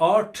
8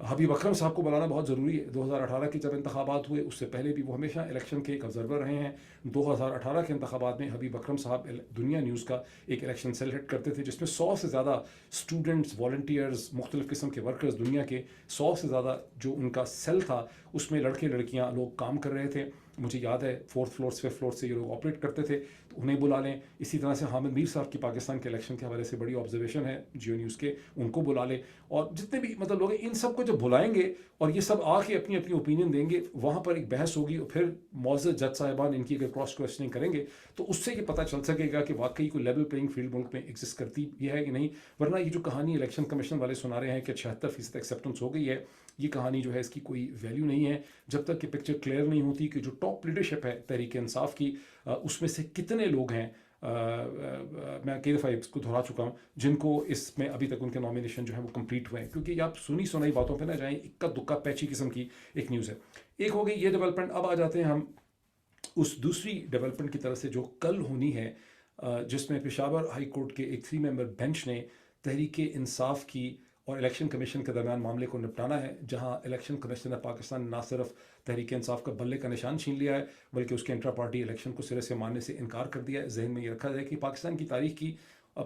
حبیب اکرم صاحب کو بلانا بہت ضروری ہے. 2018 کے جب انتخابات ہوئے اس سے پہلے بھی وہ ہمیشہ الیکشن کے ایک آبزرور رہے ہیں. 2018 کے انتخابات میں حبیب اکرم صاحب دنیا نیوز کا ایک الیکشن سیل ہیڈ کرتے تھے جس میں 100 سے زیادہ اسٹوڈنٹس، والنٹیئرز، مختلف قسم کے ورکرز، دنیا کے 100 سے زیادہ جو ان کا سیل تھا اس میں لڑکے لڑکیاں لوگ کام کر رہے تھے. مجھے یاد ہے 4th فلور 5th فلور سے یہ لوگ آپریٹ کرتے تھے، تو انہیں بلا لیں. اسی طرح سے حامد میر صاحب کی پاکستان کے الیکشن کے حوالے سے بڑی آبزرویشن ہے جیو نیوز کے، ان کو بلا لیں. اور جتنے بھی مطلب لوگ ہیں ان سب کو جب بلائیں گے اور یہ سب آ کے اپنی اپنی اوپینین دیں گے، وہاں پر ایک بحث ہوگی اور پھر معزز جج صاحبان ان کی اگر کراس کوشچننگ کریں گے تو اس سے یہ پتہ چل سکے گا کہ واقعی کوئی لیول پلینگ فیلڈ ملک میں ایگزسٹ کرتی یہ ہے کہ نہیں. ورنہ یہ جو کہانی الیکشن کمیشن والے سنا رہے ہیں کہ 76% ایکسیپٹنس ہو گئی ہے، یہ کہانی جو ہے اس کی کوئی ویلیو نہیں ہے جب تک کہ پکچر کلیئر نہیں ہوتی کہ جو ٹاپ لیڈرشپ ہے تحریک انصاف کی اس میں سے کتنے لوگ ہیں. میں کئی دفعہ اس کو دہرا چکا ہوں جن کو اس میں ابھی تک ان کے نامینیشن جو ہے وہ کمپلیٹ ہوئے ہیں، کیونکہ یہ آپ سنی سنائی باتوں پہ نہ جائیں. اکا دکا پیچی قسم کی ایک نیوز ہے. ایک ہو گئی یہ ڈیولپمنٹ. اب آ جاتے ہیں ہم اس دوسری ڈیولپمنٹ کی طرف سے جو کل ہونی ہے، جس میں پشاور ہائی کورٹ کے ایک 3 ممبر بینچ نے تحریک انصاف کی اور الیکشن کمیشن کے درمیان معاملے کو نپٹانا ہے، جہاں الیکشن کمیشن آف پاکستان نے نہ صرف تحریک انصاف کا بلے کا نشان چھین لیا ہے بلکہ اس کے انٹرا پارٹی الیکشن کو سرے سے ماننے سے انکار کر دیا ہے. ذہن میں یہ رکھا جائے کہ پاکستان کی تاریخ کی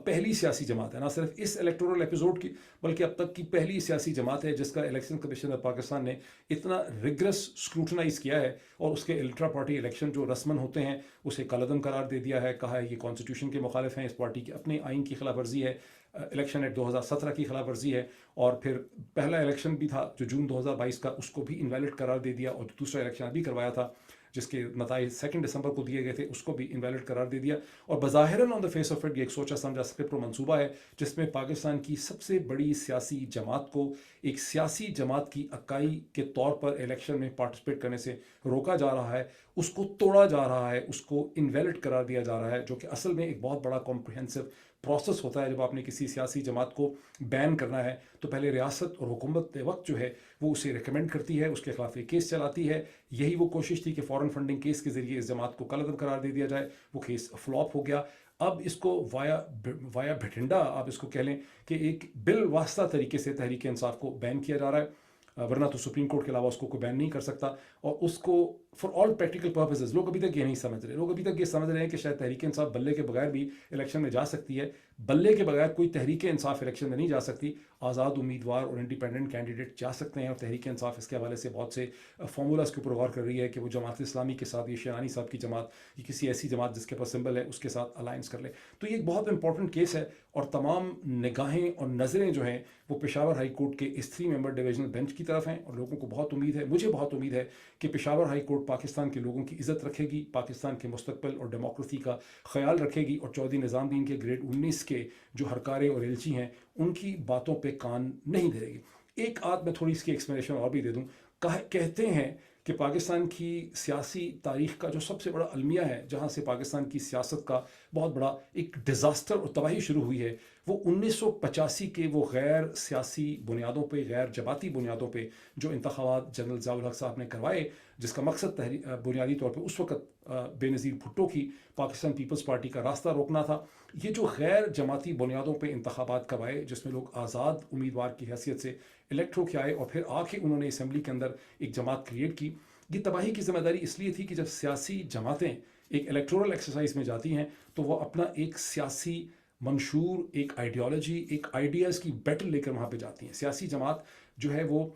پہلی سیاسی جماعت ہے، نہ صرف اس الیکٹورل ایپیسوڈ کی بلکہ اب تک کی پہلی سیاسی جماعت ہے جس کا الیکشن کمیشن آف پاکستان نے اتنا ریگرس اسکروٹنائز کیا ہے اور اس کے الٹرا پارٹی الیکشن جو رسمن ہوتے ہیں اسے کالعدم قرار دے دیا ہے. کہا ہے یہ کانسٹیٹیوشن کے مخالف ہیں، اس پارٹی کے اپنے آئین کی خلاف ورزی ہے، الیکشن ایکٹ 2017 کی خلاف ورزی ہے. اور پھر پہلا الیکشن بھی تھا جو جون 2022 کا، اس کو بھی انویلڈ قرار دے دیا، اور دوسرا الیکشن ابھی کروایا تھا جس کے نتائج 2 دسمبر کو دیے گئے تھے اس کو بھی انویلڈ قرار دے دیا. اور بظاہراً آن دا فیس آف اٹ یہ ایک سوچا سمجھا اسکرپٹ اور منصوبہ ہے جس میں پاکستان کی سب سے بڑی سیاسی جماعت کو ایک سیاسی جماعت کی اکائی کے طور پر الیکشن میں پارٹیسپیٹ کرنے سے روکا جا رہا ہے، اس کو توڑا جا رہا ہے، اس کو انویلڈ قرار دیا جا رہا ہے، جو کہ اصل میں ایک بہت بڑا کمپریہنسو پروسیس ہوتا ہے. جب آپ نے کسی سیاسی جماعت کو بین کرنا ہے تو پہلے ریاست اور حکومت وقت جو ہے وہ اسے ریکمینڈ کرتی ہے، اس کے خلاف ایک کیس چلاتی ہے. یہی وہ کوشش تھی کہ فورن فنڈنگ کیس کے ذریعے اس جماعت کو کالعدم قرار دے دیا جائے. وہ کیس فلاپ ہو گیا. اب اس کو وایا بھٹنڈا آپ اس کو کہہ لیں کہ ایک بل واسطہ طریقے سے تحریک انصاف کو بین کیا جا رہا ہے، ورنہ تو سپریم کورٹ کے علاوہ اس کو کوئی بین نہیں کر سکتا. اور اس کو فار آل پریکٹیکل پرپزز لوگ ابھی تک یہ نہیں سمجھ رہے. لوگ ابھی تک یہ سمجھ رہے ہیں کہ شاید تحریک انصاف بلے کے بغیر بھی الیکشن میں جا سکتی ہے. بلے کے بغیر کوئی تحریک انصاف الیکشن میں نہیں جا سکتی. آزاد امیدوار اور انڈیپینڈنٹ کینڈیڈیٹ جا سکتے ہیں، اور تحریک انصاف اس کے حوالے سے بہت سے فارمولاز کے اوپر غور کر رہی ہے کہ وہ جماعت اسلامی کے ساتھ، یہ شیرانی صاحب کی جماعت، یہ کسی ایسی جماعت جس کے پاس سمبل ہے اس کے ساتھ الائنس کر لے. تو یہ ایک بہت امپورٹنٹ کیس ہے، اور تمام نگاہیں اور نظریں جو ہیں وہ پشاور ہائی کورٹ کے اس 3 ممبر ڈویژنل بینچ کی طرف ہیں. اور لوگوں کو بہت امید ہے، مجھے بہت امید ہے کہ پشاور ہائی کورٹ پاکستان کے لوگوں کی عزت رکھے گی، پاکستان کے مستقبل اور ڈیموکریسی کا خیال رکھے گی، اور چودھری نظام الدین کے گریڈ 19 کے جو ہرکارے اور ایلچی ہیں ان کی باتوں پہ کان نہیں دے گی. ایک آدھ میں تھوڑی اس کی ایکسپلینیشن اور بھی دے دوں. کہتے ہیں کہ پاکستان کی سیاسی تاریخ کا جو سب سے بڑا المیہ ہے، جہاں سے پاکستان کی سیاست کا بہت بڑا ایک ڈیزاسٹر اور تباہی شروع ہوئی ہے، وہ 1985 کے وہ غیر سیاسی بنیادوں پہ، غیر جماعتی بنیادوں پہ جو انتخابات جنرل ضیاء الحق صاحب نے کروائے، جس کا مقصد بنیادی طور پہ اس وقت بے نظیر بھٹو کی پاکستان پیپلز پارٹی کا راستہ روکنا تھا. یہ جو غیر جماعتی بنیادوں پہ انتخابات کروائے جس میں لوگ آزاد امیدوار کی حیثیت سے الیکٹ ہو کے آئے اور پھر آ کے انہوں نے اسمبلی کے اندر ایک جماعت کریٹ کی، یہ تباہی کی ذمہ داری اس لیے تھی کہ جب سیاسی جماعتیں ایک الیکٹورل ایکسرسائز میں جاتی ہیں تو وہ اپنا ایک سیاسی منشور، ایک آئیڈیالوجی، ایک آئیڈیاز کی بیٹل لے کر وہاں پہ جاتی ہیں. سیاسی جماعت جو ہے وہ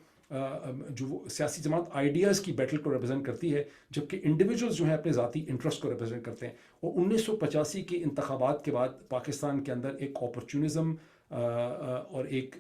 سیاسی جماعت آئیڈیاز کی بیٹل کو ریپرزینٹ کرتی ہے، جبکہ انڈیویجولز جو ہیں اپنے ذاتی انٹرسٹ کو ریپرزینٹ کرتے ہیں. اور 1985 کے انتخابات کے بعد پاکستان کے اندر ایک اپرچونزم اور ایک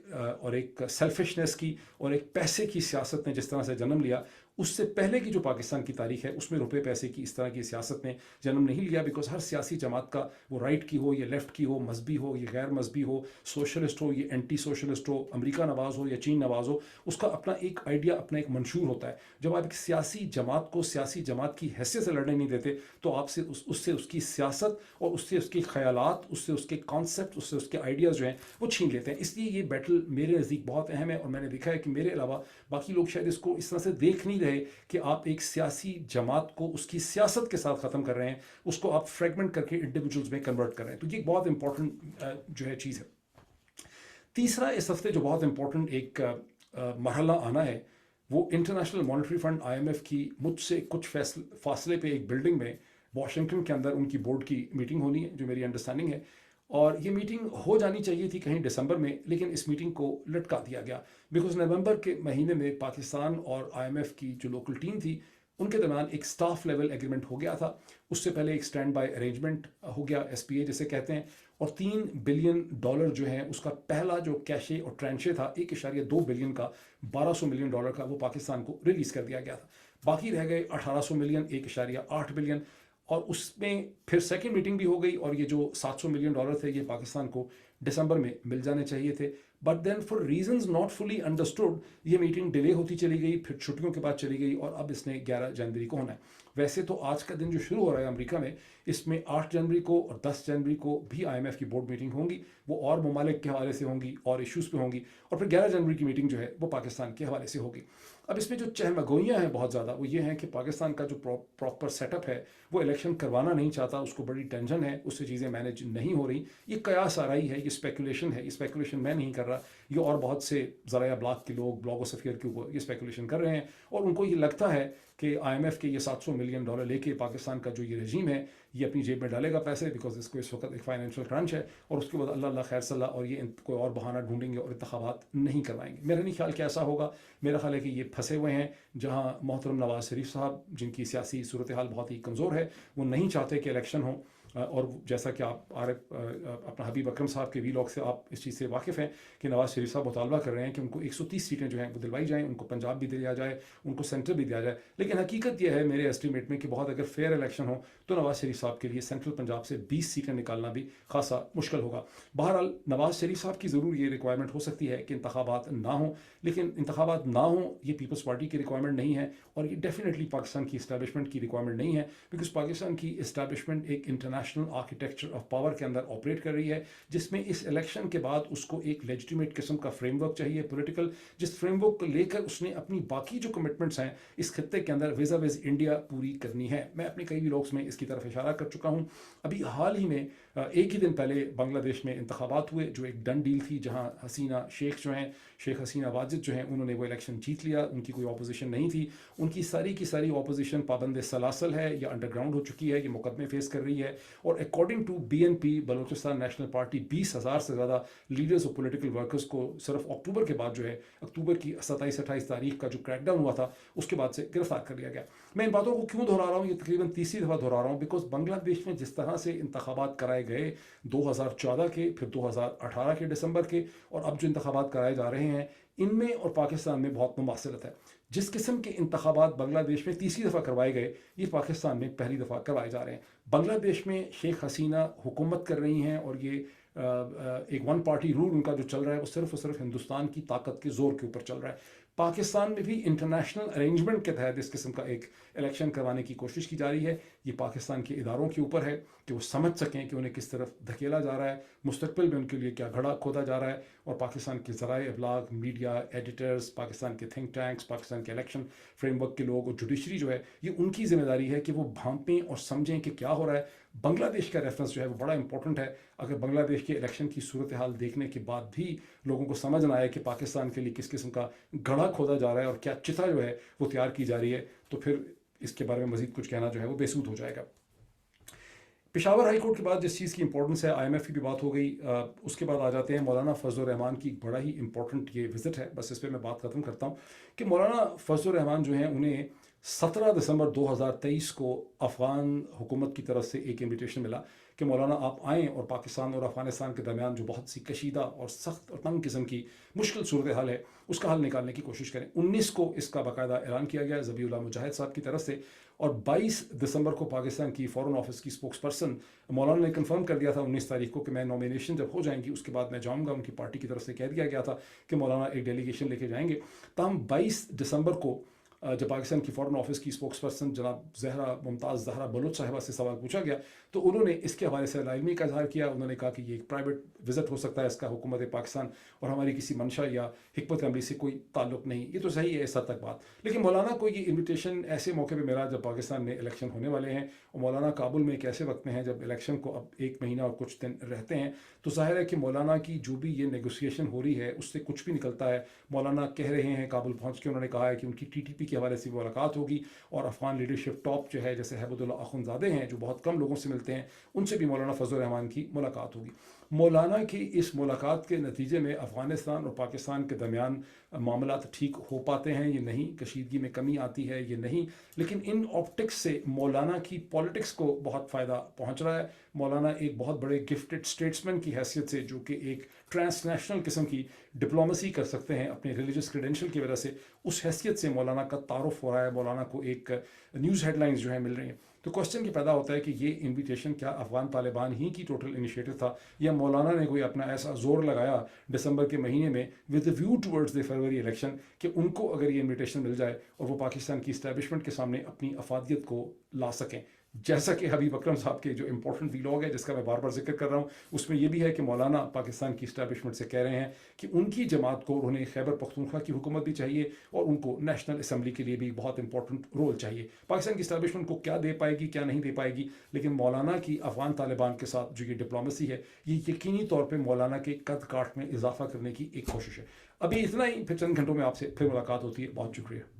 سیلفشنس کی اور ایک پیسے کی سیاست نے جس طرح سے جنم لیا، اس سے پہلے کی جو پاکستان کی تاریخ ہے اس میں روپے پیسے کی اس طرح کی سیاست نے جنم نہیں لیا. بیکاز ہر سیاسی جماعت کا، وہ رائٹ کی ہو یا لیفٹ کی ہو، مذہبی ہو یا غیر مذہبی ہو، سوشلسٹ ہو یا اینٹی سوشلسٹ ہو، امریکہ نواز ہو یا چین نواز ہو، اس کا اپنا ایک آئیڈیا، اپنا ایک منشور ہوتا ہے. جب آپ ایک سیاسی جماعت کو سیاسی جماعت کی حیثیت سے لڑنے نہیں دیتے تو آپ سے اس کی سیاست اور اس سے اس کے خیالات، اس سے اس کے کانسیپٹ، اس سے اس کے آئیڈیاز جو ہیں وہ چھین لیتے ہیں. اس لیے یہ بیٹل میرے نزدیک بہت اہم ہے، اور میں نے دیکھا ہے کہ میرے علاوہ باقی لوگ شاید اس کو اس طرح سے دیکھ نہیں رہے کہ آپ ایک سیاسی جماعت کو اس کی سیاست کے ساتھ ختم کر رہے ہیں، اس کو آپ فریگمنٹ کر کے انڈیویجولز میں کنورٹ کر رہے ہیں. تو یہ ایک بہت امپورٹنٹ جو ہے چیز ہے. تیسرا اس ہفتے جو بہت امپورٹنٹ ایک مرحلہ آنا ہے وہ انٹرنیشنل مانیٹری فنڈ IMF کی مجھ سے کچھ فاصلے پہ ایک بلڈنگ میں واشنگٹن کے اندر ان کی بورڈ کی میٹنگ ہونی ہے، جو میری انڈرسٹینڈنگ ہے. اور یہ میٹنگ ہو جانی چاہیے تھی کہیں دسمبر میں، لیکن اس میٹنگ کو لٹکا دیا گیا بیکاز نومبر کے مہینے میں پاکستان اور IMF کی جو لوکل ٹیم تھی ان کے درمیان ایک سٹاف لیول ایگریمنٹ ہو گیا تھا. اس سے پہلے ایک سٹینڈ بائی ارینجمنٹ ہو گیا، SPA جسے کہتے ہیں، اور $3 بلین جو ہے اس کا پہلا جو کیشے اور ٹرانشے تھا 1.2 بلین کا، $1200 ملین کا، وہ پاکستان کو ریلیز کر دیا گیا تھا. باقی رہ گئے 1800 ملین، 1.8 بلین. اور اس میں پھر سیکنڈ میٹنگ بھی ہو گئی، اور یہ جو $700 ملین تھے یہ پاکستان کو دسمبر میں مل جانے چاہیے تھے. But then for reasons not fully understood یہ میٹنگ ڈیلے ہوتی چلی گئی، پھر چھٹیوں کے بعد چلی گئی، اور اب اس نے 11 جنوری کو ہونا ہے. ویسے تو آج کا دن جو شروع ہو رہا ہے امریکہ میں، اس میں 8 جنوری کو اور 10 جنوری کو بھی IMF کی بورڈ میٹنگ ہوں گی، وہ اور ممالک کے حوالے سے ہوں گی اور ایشوز پہ ہوں گی. اور پھر 11 جنوری کی میٹنگ جو ہے وہ پاکستان کے حوالے سے ہوگی. اب اس میں جو چہمگوئیاں ہیں بہت زیادہ، وہ یہ ہیں کہ پاکستان کا جو پراپر سیٹ اپ ہے وہ الیکشن کروانا نہیں چاہتا، اس کو بڑی ٹینشن ہے، اس سے چیزیں مینیج نہیں ہو رہی. یہ قیاس آرائی ہے، یہ اسپیکولیشن ہے، یہ اسپیکولیشن میں نہیں کر رہا، یہ اور بہت سے ذرائع ابلاغ کے لوگ، بلاگوسفیئر کے اوپر یہ اسپیکولیشن کر رہے ہیں، اور ان کو یہ لگتا ہے کہ IMF کے یہ $700 ملین لے کے پاکستان کا جو یہ رجیم ہے یہ اپنی جیب میں ڈالے گا پیسے، بیکاز اس کو اس وقت ایک فائنینشیل کرنچ ہے، اور اس کے بعد اللہ خیر صلاح، اور یہ کوئی اور بہانہ ڈھونڈیں گے اور انتخابات نہیں کروائیں گے. میرا نہیں خیال کہ ایسا ہوگا. میرا خیال ہے کہ یہ پھنسے ہوئے ہیں، جہاں محترم نواز شریف صاحب جن کی سیاسی صورتحال بہت ہی کمزور ہے، وہ نہیں چاہتے کہ الیکشن ہو. اور جیسا کہ آپ اپنا حبیب اکرم صاحب کے ویلاگ سے آپ اس چیز سے واقف ہیں کہ نواز شریف صاحب مطالبہ کر رہے ہیں کہ ان کو 130 سیٹیں جو ہیں وہ دلوائی جائیں، ان کو پنجاب بھی دیا جائے، ان کو سینٹر بھی دیا جائے. لیکن حقیقت یہ ہے میرے ایسٹیمیٹ میں کہ بہت اگر فیئر الیکشن ہو تو نواز شریف صاحب کے لیے سینٹرل پنجاب سے 20 سیٹیں نکالنا بھی خاصا مشکل ہوگا. بہرحال نواز شریف صاحب کی ضرور یہ ریکوائرمنٹ ہو سکتی ہے کہ انتخابات نہ ہوں، لیکن انتخابات نہ ہوں یہ پیپلز پارٹی کی ریکوائرمنٹ نہیں ہے، اور یہ ڈیفینیٹلی پاکستان کی اسٹیبلشمنٹ کی ریکوائرمنٹ نہیں ہے، بیکاز پاکستان کی اسٹیبلشمنٹ ایک انٹرنیشنل آرکیٹیکچر آف پاور کے اندر آپریٹ کر رہی ہے، جس میں اس الیکشن کے بعد اس کو ایک لیجیٹیمیٹ قسم کا فریم ورک چاہیے پولیٹیکل، جس فریم ورک کو لے کر اس نے اپنی باقی جو کمٹمنٹس ہیں اس خطے کے اندر ویزا ویز انڈیا پوری کرنی ہے. میں اپنے کئی ویلاگس میں اس کی طرف اشارہ کر چکا ہوں. ابھی حال ہی میں ایک ہی دن پہلے بنگلہ دیش میں انتخابات ہوئے، جو ایک ڈن ڈیل تھی، جہاں حسینہ شیخ جو ہیں، شیخ حسینہ واجد جو ہیں، انہوں نے وہ الیکشن جیت لیا. ان کی کوئی اپوزیشن نہیں تھی. ان کی ساری اپوزیشن پابند سلاسل ہے یا انڈر گراؤنڈ ہو چکی ہے، یہ مقدمے فیس کر رہی ہے. اور according to BNP Balochistan national party 20,000 سے زیادہ لیڈرز اور پولیٹیکل ورکرز کو صرف اکتوبر کے بعد جو ہے، اکتوبر کی 27-28 تاریخ کا جو کریک ڈاؤن ہوا تھا اس کے بعد سے گرفتار کر لیا گیا. میں ان باتوں کو کیوں دہرا رہا ہوں؟ یہ تقریباً تیسری دفعہ دہرا رہا ہوں، بیکاز بنگلہ دیش میں جس طرح سے انتخابات کرائے گئے 2014 کے، پھر 2018 کے دسمبر کے، اور اب جو انتخابات کرائے جا رہے ہیں، ان میں اور پاکستان میں بہت مماثلت ہے. جس قسم کے انتخابات بنگلہ دیش میں تیسری دفعہ کروائے گئے، یہ پاکستان میں پہلی دفعہ کروائے جا رہے ہیں. بنگلہ دیش میں شیخ حسینہ حکومت کر رہی ہیں، اور یہ ایک ون پارٹی رول ان کا جو چل رہا ہے وہ صرف اور صرف ہندوستان کی طاقت کے زور کے اوپر چل رہا ہے. پاکستان میں بھی انٹرنیشنل ارینجمنٹ کے تحت اس قسم کا ایک الیکشن کروانے کی کوشش کی جا رہی ہے. یہ پاکستان کے اداروں کے اوپر ہے کہ وہ سمجھ سکیں کہ انہیں کس طرف دھکیلا جا رہا ہے، مستقبل میں ان کے لیے کیا گھڑا کھودا جا رہا ہے. اور پاکستان کے ذرائع ابلاغ، میڈیا، ایڈیٹرز، پاکستان کے تھنک ٹینکس، پاکستان کے الیکشن فریم ورک کے لوگ اور جوڈیشری جو ہے، یہ ان کی ذمہ داری ہے کہ وہ بھانپیں اور سمجھیں کہ کیا ہو رہا ہے. بنگلہ دیش کا ریفرنس جو ہے وہ بڑا امپورٹنٹ ہے. اگر بنگلہ دیش کے الیکشن کی صورتحال دیکھنے کے بعد بھی لوگوں کو سمجھ نہ آئے کہ پاکستان کے لیے کس قسم کا گڑھا کھودا جا رہا ہے اور کیا چتا جو ہے وہ تیار کی جا رہی ہے، تو پھر اس کے بارے میں مزید کچھ کہنا جو ہے وہ بے سود ہو جائے گا. پشاور ہائی کورٹ کے بعد جس چیز کی امپورٹنس ہے، IMF کی بھی بات ہو گئی. اس کے بعد آ جاتے ہیں مولانا فضل الرحمان کی بڑا ہی امپورٹنٹ یہ وزٹ ہے. بس اس پہ میں بات ختم کرتا ہوں کہ مولانا فضل الرحمان جو ہیں، انہیں 17 دسمبر 2023 کو افغان حکومت کی طرف سے ایک انویٹیشن ملا کہ مولانا آپ آئیں اور پاکستان اور افغانستان کے درمیان جو بہت سی کشیدہ اور سخت اور تنگ قسم کی مشکل صورتحال ہے اس کا حل نکالنے کی کوشش کریں. 19 کو اس کا باقاعدہ اعلان کیا گیا ذبیح اللہ مجاہد صاحب کی طرف سے، اور 22 دسمبر کو پاکستان کی فورن آفس کی اسپوکس پرسن مولانا نے کنفرم کر دیا تھا 19 تاریخ کو کہ میں نامینیشن جب ہو جائیں گی اس کے بعد میں جاؤں گا. ان کی پارٹی کی طرف سے کہہ دیا گیا تھا کہ مولانا ایک ڈیلیگیشن لے کے جائیں گے. تاہم 22 دسمبر کو جب پاکستان کی فارن آفس کی اسپوکس پرسن جناب ممتاز زہرا بلوچ صاحبہ سے سوال پوچھا گیا تو انہوں نے اس کے حوالے سے لاعلمی کا اظہار کیا. انہوں نے کہا کہ یہ ایک پرائیویٹ وزٹ ہو سکتا ہے, اس کا حکومت پاکستان اور ہماری کسی منشا یا حکمت عملی سے کوئی تعلق نہیں. یہ تو صحیح ہے اس حد تک بات, لیکن مولانا کو یہ انویٹیشن ایسے موقع پہ ملا جب پاکستان میں الیکشن ہونے والے ہیں, اور مولانا کابل میں ایک ایسے وقت میں ہیں جب الیکشن کو اب 1 مہینہ اور کچھ دن رہتے ہیں. تو ظاہر ہے کہ مولانا کی جو بھی یہ نیگوسیشن ہو رہی ہے اس سے کچھ بھی نکلتا ہے. مولانا کہہ رہے ہیں کابل پہنچ کے, انہوں نے کہا ہے کہ ان کی TTP کے حوالے سے بھی ملاقات ہوگی, اور افغان لیڈرشپ ٹاپ جو ہے جیسے ہیبت اللہ اخندزادے ہیں جو بہت کم لوگوں سے ملتے ہیں, ان سے بھی مولانا فضل الرحمان کی ملاقات ہوگی. مولانا کی اس ملاقات کے نتیجے میں افغانستان اور پاکستان کے درمیان معاملات ٹھیک ہو پاتے ہیں یہ نہیں, کشیدگی میں کمی آتی ہے یہ نہیں, لیکن ان آپٹکس سے مولانا کی پالیٹکس کو بہت فائدہ پہنچ رہا ہے. مولانا ایک بہت بڑے گفٹڈ اسٹیٹسمین کی حیثیت سے, جو کہ ایک ٹرانس نیشنل قسم کی ڈپلومسی کر سکتے ہیں اپنے ریلیجس کریڈینشل کی وجہ سے, اس حیثیت سے مولانا کا تعارف ہو رہا ہے, مولانا کو ایک نیوز ہیڈ لائنز جو ہیں مل رہی ہیں. تو کوشچن یہ پیدا ہوتا ہے کہ یہ انویٹیشن کیا افغان طالبان ہی کی ٹوٹل انیشیٹو تھا, یا مولانا نے کوئی اپنا ایسا زور لگایا دسمبر کے مہینے میں with view towards the February election کہ ان کو اگر یہ انویٹیشن مل جائے اور وہ پاکستان کی اسٹیبلشمنٹ کے سامنے اپنی افادیت کو لا سکیں. جیسا کہ حبیب اکرم صاحب کے جو امپورٹنٹ ویلاگ ہے جس کا میں بار بار ذکر کر رہا ہوں, اس میں یہ بھی ہے کہ مولانا پاکستان کی اسٹیبلشمنٹ سے کہہ رہے ہیں کہ ان کی جماعت کو انہیں خیبر پختونخوا کی حکومت بھی چاہیے, اور ان کو نیشنل اسمبلی کے لیے بھی بہت امپورٹنٹ رول چاہیے. پاکستان کی اسٹیبلشمنٹ کو کیا دے پائے گی کیا نہیں دے پائے گی, لیکن مولانا کی افغان طالبان کے ساتھ جو یہ ڈپلومسی ہے یہ یقینی طور پہ مولانا کے قد کاٹ میں اضافہ کرنے کی ایک کوشش ہے. ابھی اتنا ہی, پھر چند گھنٹوں میں آپ سے پھر ملاقات ہوتی ہے. بہت شکریہ.